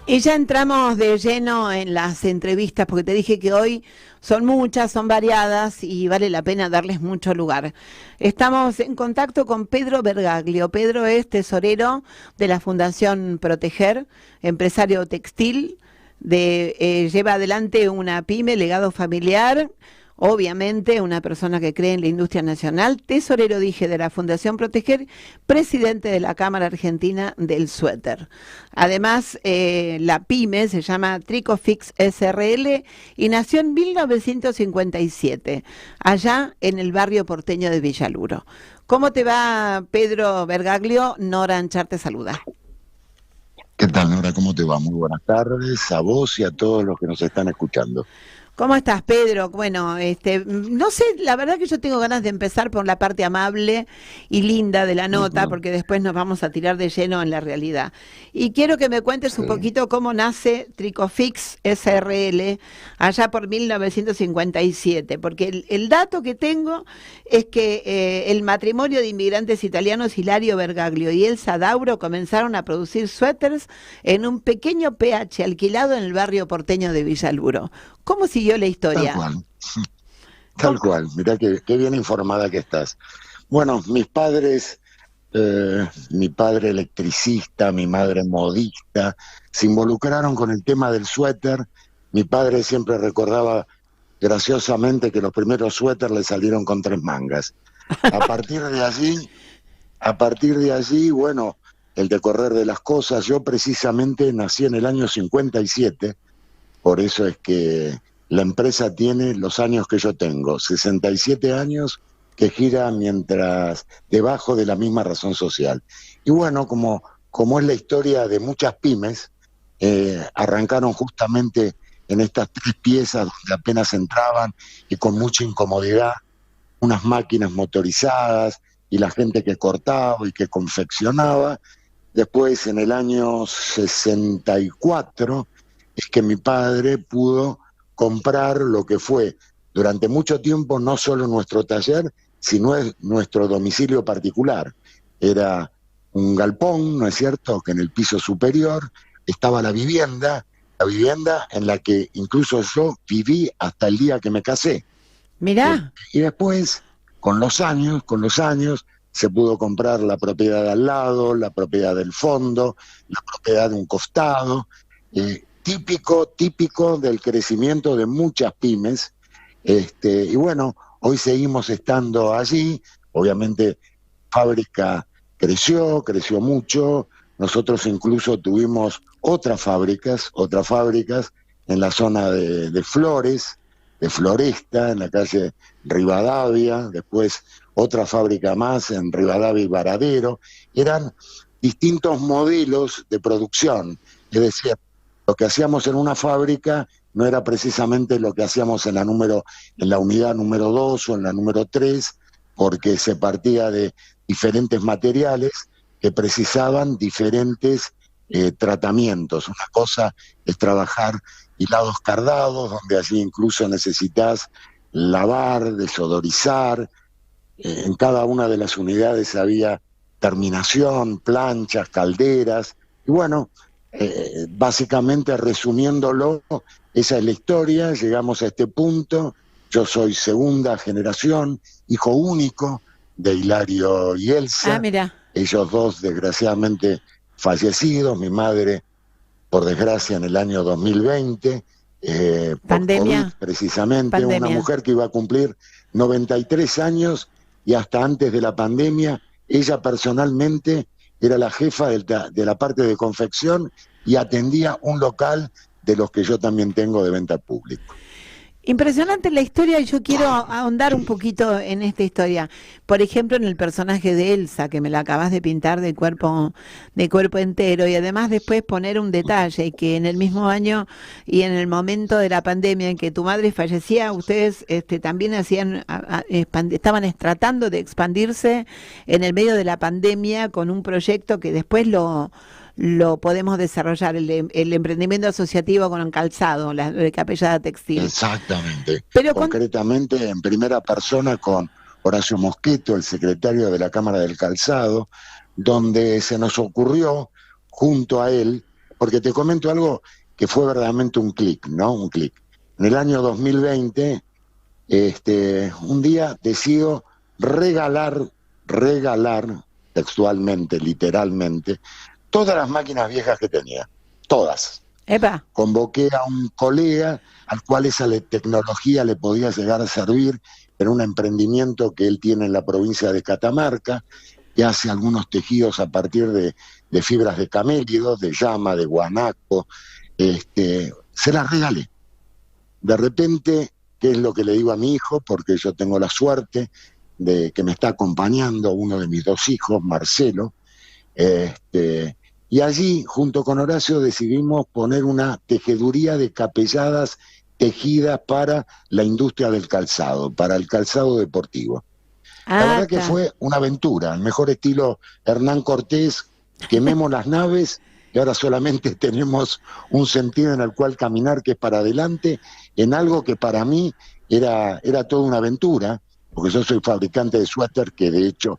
Y ya entramos de lleno en las entrevistas, porque te dije que hoy son muchas, son variadas y vale la pena darles mucho lugar. Estamos en contacto con Pedro Bergaglio. Pedro es tesorero de la Fundación Proteger, empresario textil, lleva adelante una pyme, legado familiar. Obviamente, una persona que cree en la industria nacional, tesorero, dije, de la Fundación Proteger, presidente de la Cámara Argentina del Suéter. Además, la pyme se llama Tricofix SRL y nació en 1957, allá en el barrio porteño de Villaluro. ¿Cómo te va, Pedro Bergaglio? Nora Anchar te saluda. ¿Qué tal, Nora? ¿Cómo te va? Muy buenas tardes a vos y a todos los que nos están escuchando. ¿Cómo estás, Pedro? Bueno, no sé, la verdad que yo tengo ganas de empezar por la parte amable y linda de la nota, Ujú. porque después nos vamos a tirar de lleno en la realidad. Y quiero que me cuentes un Sí, poquito cómo nace Tricofix SRL allá por 1957, porque el dato que tengo es que el matrimonio de inmigrantes italianos Hilario Bergaglio y Elsa Dauro comenzaron a producir suéteres en un pequeño PH alquilado en el barrio porteño de Villaluro. ¿Cómo siguió la tal historia? cual, tal ¿Cómo? cual. Mirá qué bien informada que estás. Bueno, mis padres, mi padre electricista, mi madre modista, se involucraron con el tema del suéter. Mi padre siempre recordaba graciosamente que los primeros suéteres le salieron con 3 mangas. A partir de allí, a partir de allí, bueno, el decorrer de las cosas. Yo precisamente nací en el año 57. Por eso es que la empresa tiene los años que yo tengo, 67 años, que gira mientras debajo de la misma razón social. Y bueno, como es la historia de muchas pymes, arrancaron justamente en estas 3 piezas donde apenas entraban y con mucha incomodidad, unas máquinas motorizadas y la gente que cortaba y que confeccionaba. Después, en el año 64, es que mi padre pudo comprar lo que fue durante mucho tiempo no solo nuestro taller, sino nuestro domicilio particular. Era un galpón, ¿no es cierto?, que en el piso superior estaba la vivienda en la que incluso yo viví hasta el día que me casé. Mirá, Y después, con los años, se pudo comprar la propiedad de al lado, la propiedad del fondo, la propiedad de un costado, típico del crecimiento de muchas pymes. Y bueno, hoy seguimos estando allí. Obviamente, fábrica creció mucho. Nosotros incluso tuvimos otras fábricas en la zona de Flores, de Floresta, en la calle Rivadavia, después otra fábrica más en Rivadavia y Varadero. Eran distintos modelos de producción, es decir, lo que hacíamos en una fábrica no era precisamente lo que hacíamos en la unidad número 2 o en la número 3, porque se partía de diferentes materiales que precisaban diferentes tratamientos. Una cosa es trabajar hilados cardados, donde allí incluso necesitas lavar, desodorizar. En cada una de las unidades había terminación, planchas, calderas. Y bueno, básicamente resumiéndolo, esa es la historia. Llegamos a este punto. Yo soy segunda generación, hijo único de Hilario y ah, Elsa, mira, ellos dos desgraciadamente fallecidos, mi madre por desgracia en el año 2020, por COVID pandemia, precisamente, una pandemia. mujer que iba a cumplir 93 años y hasta antes de la pandemia, ella personalmente era la jefa de la parte de confección y atendía un local de los que yo también tengo de venta al público. Impresionante la historia y yo quiero ahondar un poquito en esta historia. Por ejemplo, en el personaje de Elsa, que me la acabas de pintar de cuerpo entero, y además después poner un detalle, que en el mismo año y en el momento de la pandemia en que tu madre fallecía, ustedes también estaban tratando de expandirse en el medio de la pandemia con un proyecto que después lo podemos desarrollar, el emprendimiento asociativo con el calzado, la de Capellada Textil. Exactamente, Pero con, concretamente en primera persona con Horacio Mosqueto, el secretario de la Cámara del Calzado, donde se nos ocurrió junto a él, porque te comento algo que fue verdaderamente un clic, ¿no? Un clic. En el año 2020, un día decido regalar textualmente, literalmente, todas las máquinas viejas que tenía, todas. Epa. Convoqué a un colega al cual esa tecnología le podía llegar a servir en un emprendimiento que él tiene en la provincia de Catamarca, que hace algunos tejidos a partir de fibras de camélido, de llama, de guanaco. Se las regalé. De repente, ¿qué es lo que le digo a mi hijo? Porque yo tengo la suerte de que me está acompañando uno de mis dos hijos, Marcelo, y allí, junto con Horacio, decidimos poner una tejeduría de capelladas tejidas para la industria del calzado, para el calzado deportivo. La verdad que fue una aventura, el mejor estilo Hernán Cortés, quememos las naves y ahora solamente tenemos un sentido en el cual caminar, que es para adelante, en algo que para mí era toda una aventura, porque yo soy fabricante de suéter, que de hecho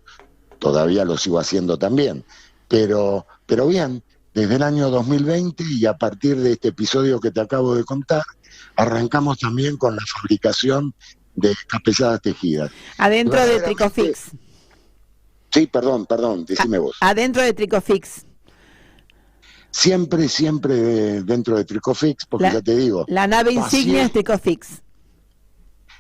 todavía lo sigo haciendo también, pero bien, desde el año 2020 y a partir de este episodio que te acabo de contar, arrancamos también con la fabricación de capelladas tejidas. Adentro de Tricofix. Sí, perdón, decime vos. Adentro de Tricofix. Siempre dentro de Tricofix, porque ya te digo. La nave insignia es Tricofix.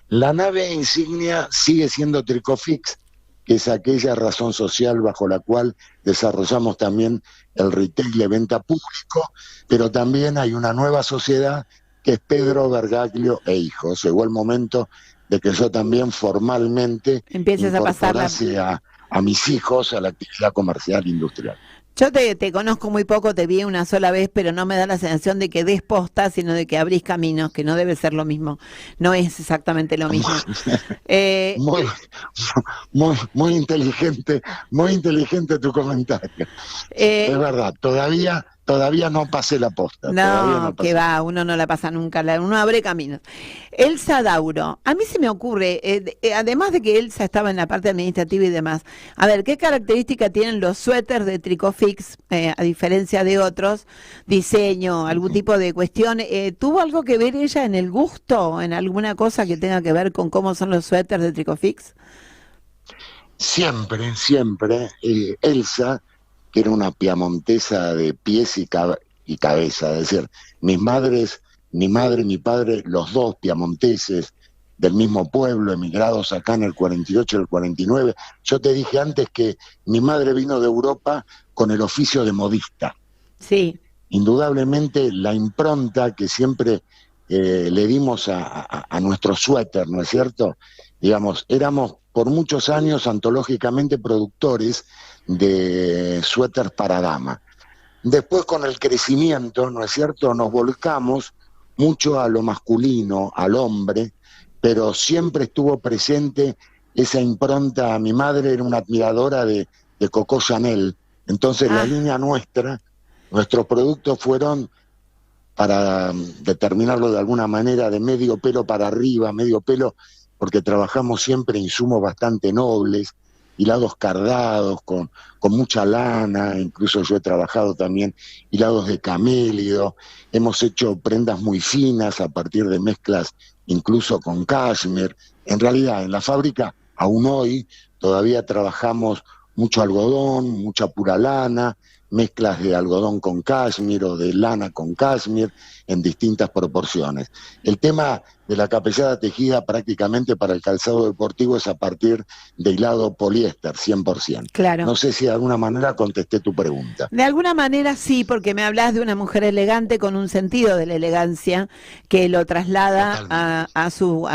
La nave insignia sigue siendo Tricofix, que es aquella razón social bajo la cual desarrollamos también el retail de venta público, pero también hay una nueva sociedad que es Pedro Bergaglio e Hijos. Llegó el momento de que yo también formalmente empieces a pasar a mis hijos a la actividad comercial industrial. Yo te conozco muy poco, te vi una sola vez, pero no me da la sensación de que des posta, sino de que abrís caminos, que no debe ser lo mismo. No es exactamente lo mismo. Muy inteligente tu comentario. Es verdad, todavía no pasé la posta. No, que va, uno no la pasa nunca, uno abre caminos. Elsa Dauro, a mí se me ocurre, además de que Elsa estaba en la parte administrativa y demás, a ver, ¿qué característica tienen los suéteres de Tricofix, a diferencia de otros? Diseño, algún tipo de cuestión. ¿Tuvo algo que ver ella en el gusto, en alguna cosa que tenga que ver con cómo son los suéteres de Tricofix? Siempre. Elsa, que era una piamontesa de pies y cabeza, es decir, mi madre, mi padre, los dos piamonteses del mismo pueblo, emigrados acá en el 48 y el 49. Yo te dije antes que mi madre vino de Europa con el oficio de modista. Sí. Indudablemente la impronta que siempre le dimos a nuestro suéter, ¿no es cierto? Digamos, éramos por muchos años antológicamente productores de suéter para dama. Después, con el crecimiento, ¿no es cierto?, nos volcamos mucho a lo masculino, al hombre, pero siempre estuvo presente esa impronta. Mi madre era una admiradora de Coco Chanel, entonces la línea nuestros productos fueron, para determinarlo de alguna manera, de medio pelo para arriba, medio pelo, porque trabajamos siempre insumos bastante nobles, hilados cardados, con mucha lana. Incluso yo he trabajado también hilados de camélido, hemos hecho prendas muy finas a partir de mezclas incluso con cashmere. En realidad, en la fábrica, aún hoy, todavía trabajamos mucho algodón, mucha pura lana, mezclas de algodón con cashmere o de lana con cashmere en distintas proporciones. El tema de la capellada tejida prácticamente para el calzado deportivo es a partir de hilado poliéster, 100%. Claro. No sé si de alguna manera contesté tu pregunta. De alguna manera sí, porque me hablas de una mujer elegante con un sentido de la elegancia que lo traslada a su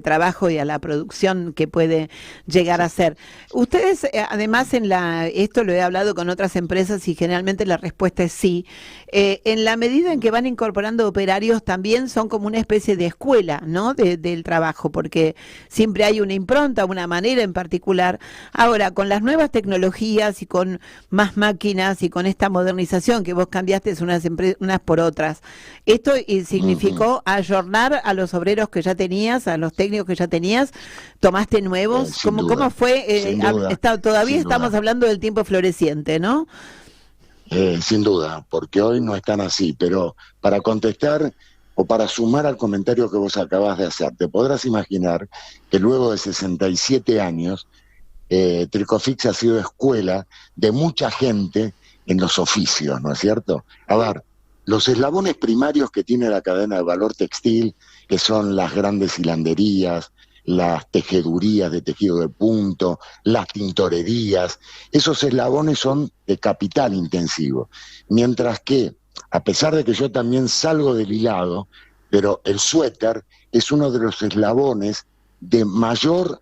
trabajo y a la producción que puede llegar a ser. Ustedes, además, esto lo he hablado con otras empresas y generalmente la respuesta es sí. En la medida en que van incorporando operarios, también son como una especie de escuela, ¿no?, del trabajo, porque siempre hay una impronta, una manera en particular. Ahora, con las nuevas tecnologías y con más máquinas y con esta modernización que vos cambiaste unas por otras, ¿esto significó ayornar a los obreros que ya tenías, a los técnicos que ya tenías? ¿Tomaste nuevos? ¿Cómo fue? Todavía estamos hablando del tiempo floreciente, ¿no? Sin duda, porque hoy no están así, pero para contestar o para sumar al comentario que vos acabas de hacer, te podrás imaginar que luego de 67 años, Tricofix ha sido escuela de mucha gente en los oficios, ¿no es cierto? A ver, los eslabones primarios que tiene la cadena de valor textil, que son las grandes hilanderías, las tejedurías de tejido de punto, las tintorerías, esos eslabones son de capital intensivo. Mientras que, a pesar de que yo también salgo del hilado, pero el suéter es uno de los eslabones de mayor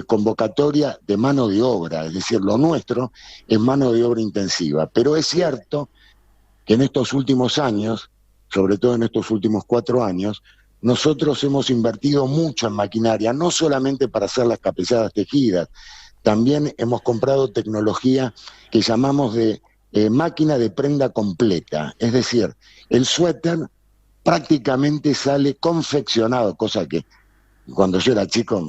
convocatoria de mano de obra, es decir, lo nuestro es mano de obra intensiva. Pero es cierto que en estos últimos años, sobre todo en estos últimos 4 años, nosotros hemos invertido mucho en maquinaria, no solamente para hacer las capezadas tejidas, también hemos comprado tecnología que llamamos de máquina de prenda completa, es decir, el suéter prácticamente sale confeccionado, cosa que cuando yo era chico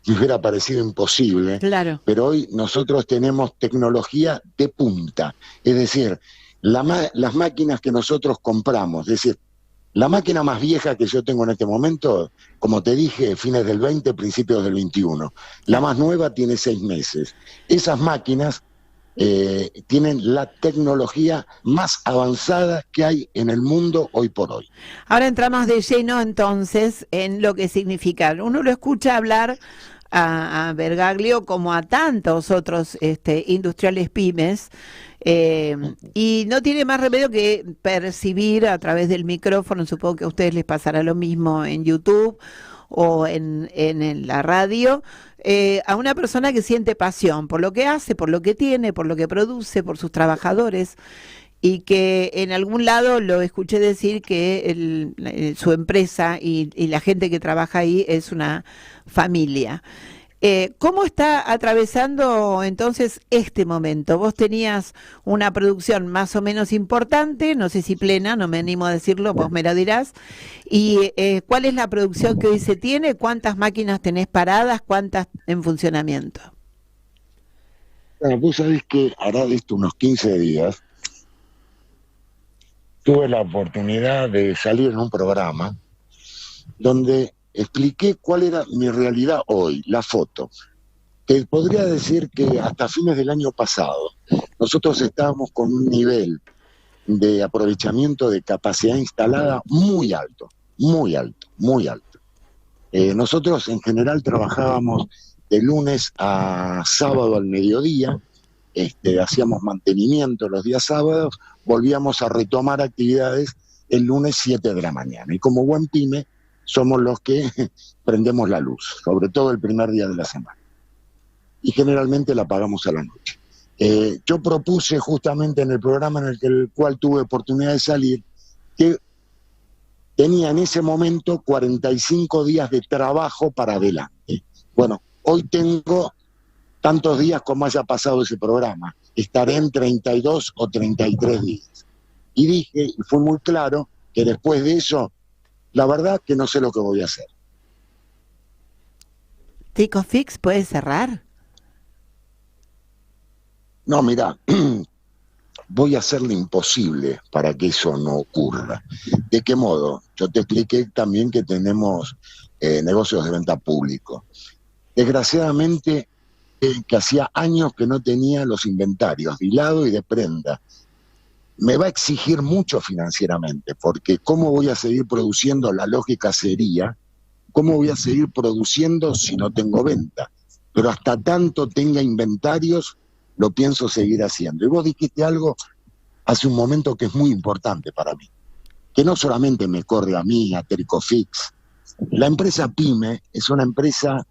me hubiera parecido imposible, Claro. pero hoy nosotros tenemos tecnología de punta, es decir, las máquinas que nosotros compramos, es decir, la máquina más vieja que yo tengo en este momento, como te dije, fines del 20, principios del 21. La más nueva tiene 6 meses. Esas máquinas tienen la tecnología más avanzada que hay en el mundo hoy por hoy. Ahora entramos de lleno entonces en lo que significa. Uno lo escucha hablar a Bergaglio como a tantos otros industriales pymes, y no tiene más remedio que percibir a través del micrófono, supongo que a ustedes les pasará lo mismo en YouTube o en la radio, a una persona que siente pasión por lo que hace, por lo que tiene, por lo que produce, por sus trabajadores, y que en algún lado lo escuché decir que su empresa y la gente que trabaja ahí es una familia. ¿Cómo está atravesando entonces este momento? Vos tenías una producción más o menos importante, no sé si plena, no me animo a decirlo, vos me lo dirás. ¿Y cuál es la producción que hoy se tiene? ¿Cuántas máquinas tenés paradas? ¿Cuántas en funcionamiento? Bueno, vos sabés que hará de esto unos 15 días tuve la oportunidad de salir en un programa donde expliqué cuál era mi realidad hoy, la foto. Te podría decir que hasta fines del año pasado nosotros estábamos con un nivel de aprovechamiento de capacidad instalada muy alto, muy alto, muy alto. Nosotros en general trabajábamos de lunes a sábado al mediodía, hacíamos mantenimiento los días sábados, volvíamos a retomar actividades el lunes 7 de la mañana. Y como buen pyme, somos los que prendemos la luz, sobre todo el primer día de la semana. Y generalmente la apagamos a la noche. Yo propuse justamente en el programa en el cual tuve oportunidad de salir, que tenía en ese momento 45 días de trabajo para adelante. Bueno, hoy tengo tantos días como haya pasado ese programa. Estaré en 32 o 33 días. Y dije, y fue muy claro, que después de eso, la verdad que no sé lo que voy a hacer. ¿Tricofix puede cerrar? No, mira, voy a hacer lo imposible para que eso no ocurra. ¿De qué modo? Yo te expliqué también que tenemos negocios de venta público. Desgraciadamente, que hacía años que no tenía los inventarios de hilado y de prenda. Me va a exigir mucho financieramente, porque ¿cómo voy a seguir produciendo? La lógica sería, ¿cómo voy a seguir produciendo si no tengo venta? Pero hasta tanto tenga inventarios, lo pienso seguir haciendo. Y vos dijiste algo hace un momento que es muy importante para mí, que no solamente me corre a mí, a Tricofix. La empresa PYME es una empresa,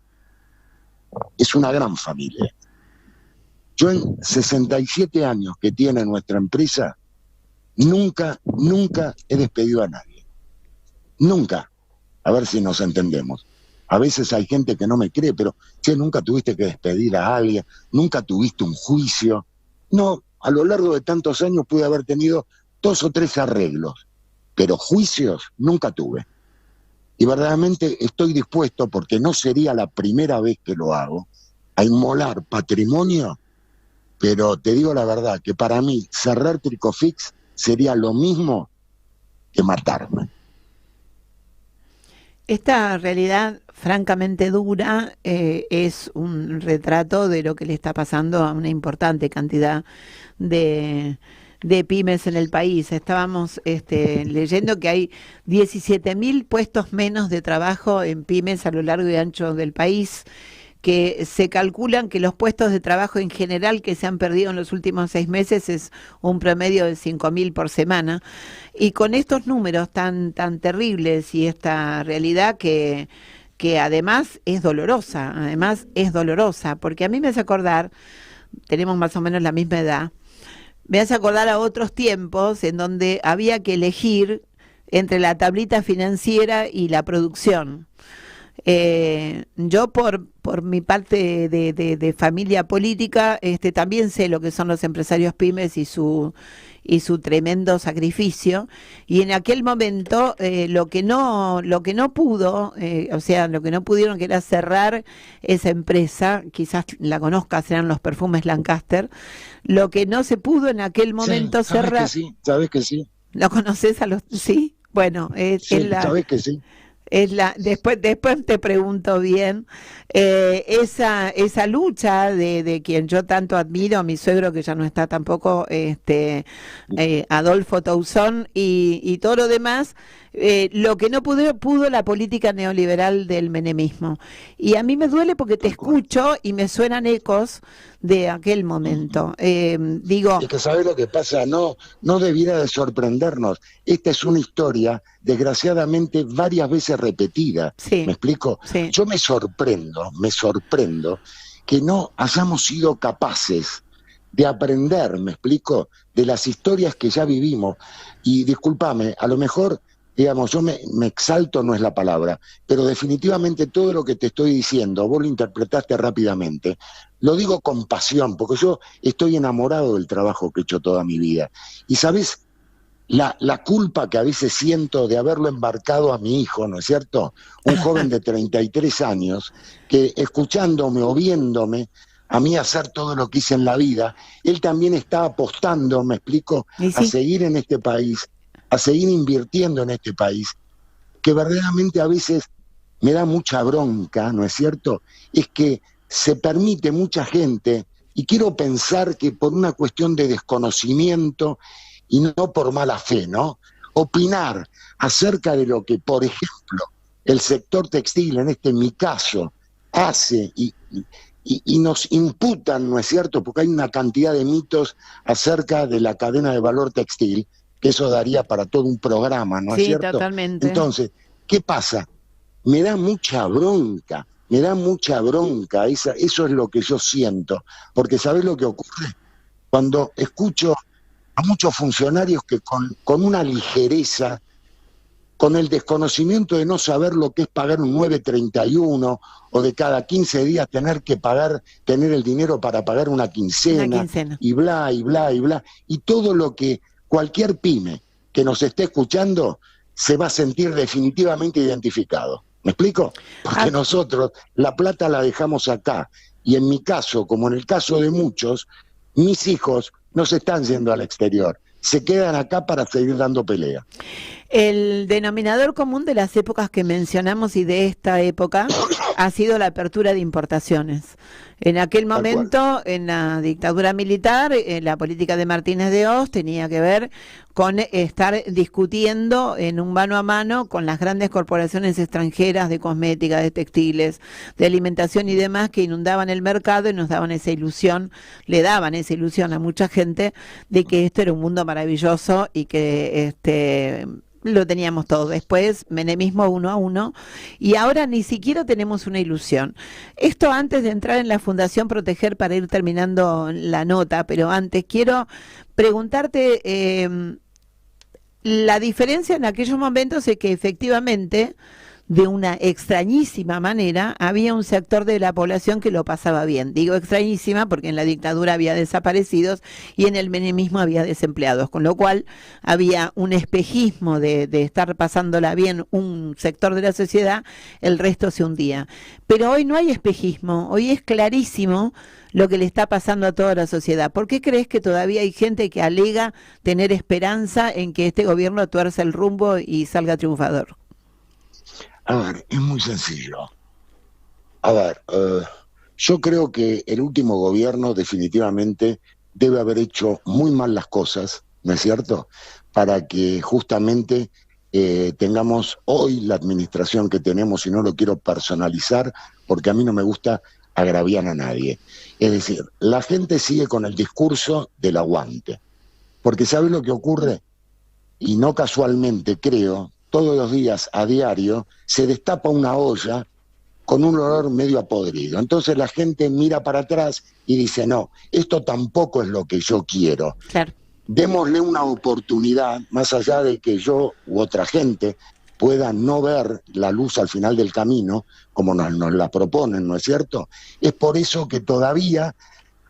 es una gran familia. Yo en 67 años que tiene nuestra empresa, nunca he despedido a nadie. Nunca. A ver si nos entendemos. A veces hay gente que no me cree, pero che, nunca tuviste que despedir a alguien, nunca tuviste un juicio. No, a lo largo de tantos años pude haber tenido 2 o 3 arreglos, pero juicios nunca tuve. Y verdaderamente estoy dispuesto, porque no sería la primera vez que lo hago, a inmolar patrimonio pero te digo la verdad, que para mí cerrar Tricofix sería lo mismo que matarme. Esta realidad francamente dura es un retrato de lo que le está pasando a una importante cantidad de, de pymes en el país. Estábamos leyendo que hay 17.000 puestos menos de trabajo en pymes a lo largo y ancho del país, que se calculan que los puestos de trabajo en general que se han perdido en los últimos 6 meses es un promedio de 5.000 por semana. Y con estos números tan terribles y esta realidad que además es dolorosa, porque a mí me hace acordar, tenemos más o menos la misma edad, me hace acordar a otros tiempos en donde había que elegir entre la tablita financiera y la producción. Yo por mi parte de familia política, también sé lo que son los empresarios pymes y su tremendo sacrificio. Y en aquel momento lo que no pudo, o sea, lo que no pudieron, que era cerrar esa empresa, quizás la conozcas, eran los perfumes Lancaster. Lo que no se pudo en aquel momento cerrar. Sabes que sí. ¿Lo conoces a los? Sí, bueno, sí, sabes que sí. Después te pregunto bien, esa lucha de quien yo tanto admiro, a mi suegro que ya no está tampoco, Adolfo Tousón y todo lo demás, lo que no pudo la política neoliberal del menemismo. Y a mí me duele porque te escucho y me suenan ecos de aquel momento. Digo, es que sabes lo que pasa, no debiera de sorprendernos. Esta es una historia desgraciadamente varias veces repetida. Sí, ¿me explico? Sí. Yo me sorprendo que no hayamos sido capaces de aprender, ¿me explico?, de las historias que ya vivimos. Y discúlpame, a lo mejor, digamos, yo me exalto, no es la palabra, pero definitivamente todo lo que te estoy diciendo, vos lo interpretaste rápidamente. Lo digo con pasión, porque yo estoy enamorado del trabajo que he hecho toda mi vida. Y ¿sabés? La culpa que a veces siento de haberlo embarcado a mi hijo, ¿no es cierto? Un joven de 33 años, que escuchándome o viéndome a mí hacer todo lo que hice en la vida, él también está apostando, me explico, sí, a seguir en este país, a seguir invirtiendo en este país, que verdaderamente a veces me da mucha bronca, ¿no es cierto? Es que se permite mucha gente, y quiero pensar que por una cuestión de desconocimiento y no por mala fe, ¿no?, opinar acerca de lo que, por ejemplo, el sector textil, en mi caso, hace y nos imputan, ¿no es cierto?, porque hay una cantidad de mitos acerca de la cadena de valor textil, que eso daría para todo un programa, ¿no es cierto? Sí, totalmente. Entonces, ¿qué pasa? Me da mucha bronca, eso es lo que yo siento, porque ¿sabés lo que ocurre? Cuando escucho a muchos funcionarios que con una ligereza, con el desconocimiento de no saber lo que es pagar un 931 o de cada 15 días tener el dinero para pagar una quincena. Y bla, y bla, y bla. Y todo lo que cualquier pyme que nos esté escuchando se va a sentir definitivamente identificado. ¿Me explico? Porque nosotros la plata la dejamos acá. Y en mi caso, como en el caso de muchos, mis hijos no se están yendo al exterior, se quedan acá para seguir dando pelea. El denominador común de las épocas que mencionamos y de esta época ha sido la apertura de importaciones. En aquel momento, en la dictadura militar, la política de Martínez de Hoz tenía que ver con estar discutiendo en un mano a mano con las grandes corporaciones extranjeras de cosmética, de textiles, de alimentación y demás, que inundaban el mercado y nos daban esa ilusión, le daban esa ilusión a mucha gente de que esto era un mundo maravilloso y que lo teníamos todo. Después, menemismo 1 a 1, y ahora ni siquiera tenemos una ilusión. Esto antes de entrar en la Fundación Proteger, para ir terminando la nota, pero antes quiero preguntarte, la diferencia en aquellos momentos es que efectivamente de una extrañísima manera, había un sector de la población que lo pasaba bien. Digo extrañísima porque en la dictadura había desaparecidos y en el menemismo había desempleados, con lo cual había un espejismo de estar pasándola bien un sector de la sociedad, el resto se hundía. Pero hoy no hay espejismo, hoy es clarísimo lo que le está pasando a toda la sociedad. ¿Por qué crees que todavía hay gente que alega tener esperanza en que este gobierno tuerza el rumbo y salga triunfador? A ver, es muy sencillo. A ver, yo creo que el último gobierno definitivamente debe haber hecho muy mal las cosas, ¿no es cierto?, para que justamente tengamos hoy la administración que tenemos, y no lo quiero personalizar porque a mí no me gusta agraviar a nadie. Es decir, la gente sigue con el discurso del aguante, porque ¿sabe lo que ocurre? Y no casualmente, creo, todos los días, a diario, se destapa una olla con un olor medio a podrido. Entonces la gente mira para atrás y dice, no, esto tampoco es lo que yo quiero. Claro. Démosle una oportunidad, más allá de que yo u otra gente pueda no ver la luz al final del camino, como nos la proponen, ¿no es cierto? Es por eso que todavía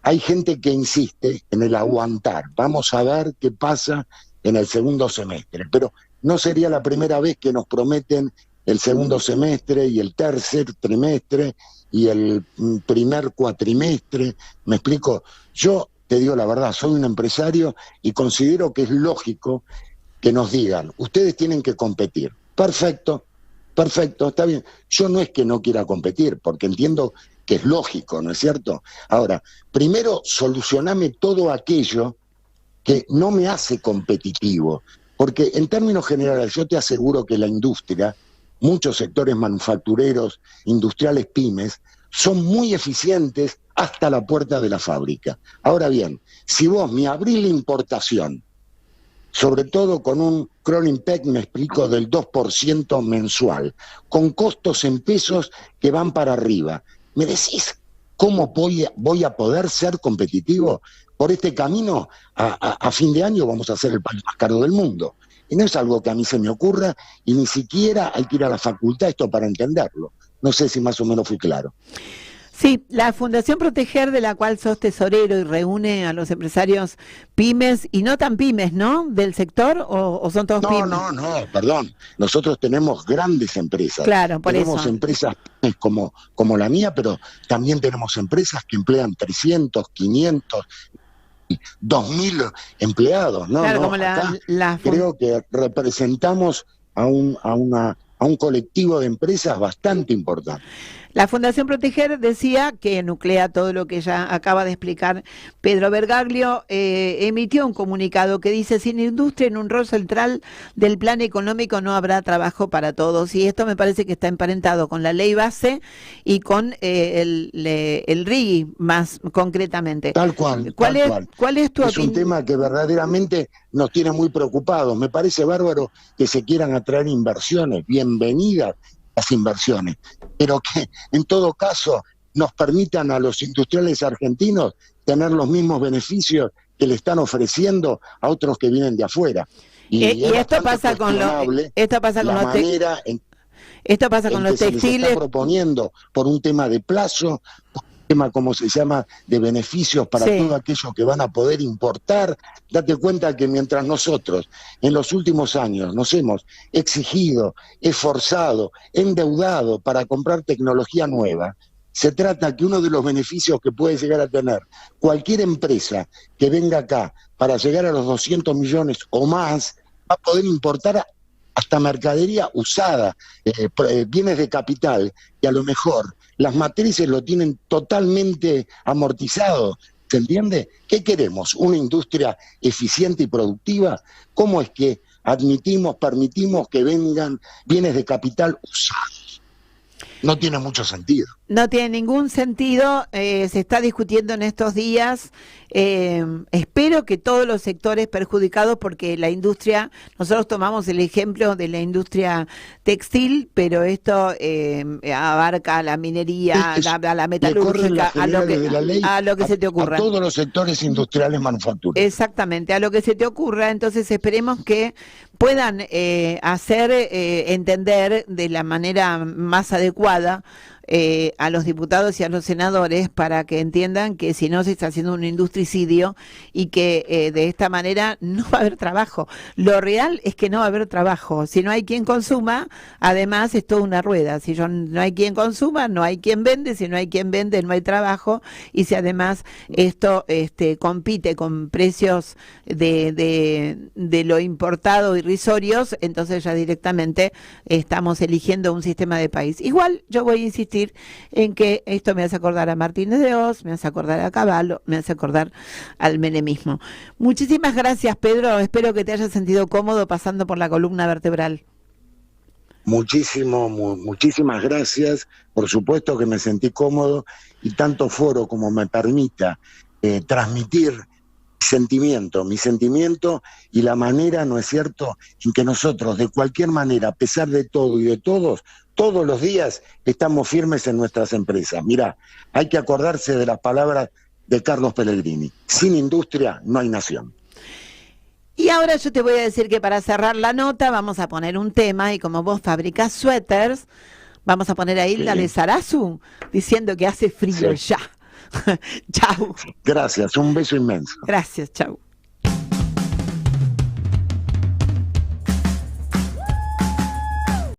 hay gente que insiste en el aguantar. Vamos a ver qué pasa en el segundo semestre. Pero no sería la primera vez que nos prometen el segundo semestre y el tercer trimestre y el primer cuatrimestre. ¿Me explico? Yo te digo la verdad, soy un empresario y considero que es lógico que nos digan, ustedes tienen que competir. Perfecto, está bien. Yo no es que no quiera competir, porque entiendo que es lógico, ¿no es cierto? Ahora, primero solucioname todo aquello que no me hace competitivo, porque en términos generales yo te aseguro que la industria, muchos sectores manufactureros, industriales, pymes, son muy eficientes hasta la puerta de la fábrica. Ahora bien, si vos me abrís la importación, sobre todo con un crawling peg, me explico, del 2% mensual, con costos en pesos que van para arriba, ¿me decís cómo voy a poder ser competitivo? Por este camino, a fin de año vamos a ser el país más caro del mundo. Y no es algo que a mí se me ocurra, y ni siquiera hay que ir a la facultad esto para entenderlo. No sé si más o menos fui claro. Sí, la Fundación Proteger, de la cual sos tesorero y reúne a los empresarios pymes y no tan pymes, ¿no?, del sector, o son todos pymes. No, perdón. Nosotros tenemos grandes empresas. Claro, por tenemos eso. Empresas como la mía, pero también tenemos empresas que emplean 300, 500, 2.000 empleados. No, claro, no, como creo que representamos a un colectivo de empresas bastante importante. La Fundación Proteger decía que nuclea todo lo que ya acaba de explicar Pedro Bergaglio, emitió un comunicado que dice: sin industria en un rol central del plan económico no habrá trabajo para todos. Y esto me parece que está emparentado con la ley base y con el RIGI más concretamente. Tal cual. ¿Cuál es tu opinión? Es un tema que verdaderamente nos tiene muy preocupados. Me parece bárbaro que se quieran atraer inversiones, bienvenidas las inversiones, pero que en todo caso nos permitan a los industriales argentinos tener los mismos beneficios que le están ofreciendo a otros que vienen de afuera. Y esto pasa con los textiles. Se les está proponiendo por un tema de plazo, por un tema, como se llama, de beneficios para todo aquello que van a poder importar. Date cuenta que mientras nosotros en los últimos años nos hemos exigido, esforzado, endeudado para comprar tecnología nueva, se trata que uno de los beneficios que puede llegar a tener cualquier empresa que venga acá para llegar a los 200 millones o más, va a poder importar hasta mercadería usada, bienes de capital, que a lo mejor las matrices lo tienen totalmente amortizado. ¿Se entiende? ¿Qué queremos? ¿Una industria eficiente y productiva? ¿Cómo es que permitimos que vengan bienes de capital usados? No tiene mucho sentido. No tiene ningún sentido, se está discutiendo en estos días, espero que todos los sectores perjudicados, porque la industria, nosotros tomamos el ejemplo de la industria textil, pero esto abarca la minería, la metalúrgica, a lo que se te ocurra. A todos los sectores industriales manufactureros. Exactamente, a lo que se te ocurra, entonces esperemos que puedan hacer entender de la manera más adecuada a los diputados y a los senadores para que entiendan que si no se está haciendo un industricidio y que de esta manera no va a haber trabajo. Lo real es que no va a haber trabajo. Si no hay quien consuma, además es toda una rueda. Si no hay quien consuma, no hay quien vende. Si no hay quien vende, no hay trabajo. Y si además esto compite con precios de lo importado irrisorios, entonces ya directamente estamos eligiendo un sistema de país. Igual yo voy a insistir en que esto me hace acordar a Martínez de Oz, me hace acordar a Cavallo, me hace acordar al menemismo. Muchísimas gracias, Pedro, espero que te hayas sentido cómodo pasando por la columna vertebral. Muchísimas gracias, por supuesto que me sentí cómodo, y tanto foro como me permita transmitir mi sentimiento y la manera, ¿no es cierto?, en que nosotros, de cualquier manera, a pesar de todo y de todos los días estamos firmes en nuestras empresas. Mirá, hay que acordarse de las palabras de Carlos Pellegrini: sin industria no hay nación. Y ahora yo te voy a decir que para cerrar la nota vamos a poner un tema, y como vos fabricás suéteres, vamos a poner a Hilda Lizarazu diciendo que hace frío ya. Chau. Gracias, un beso inmenso. Gracias, chau.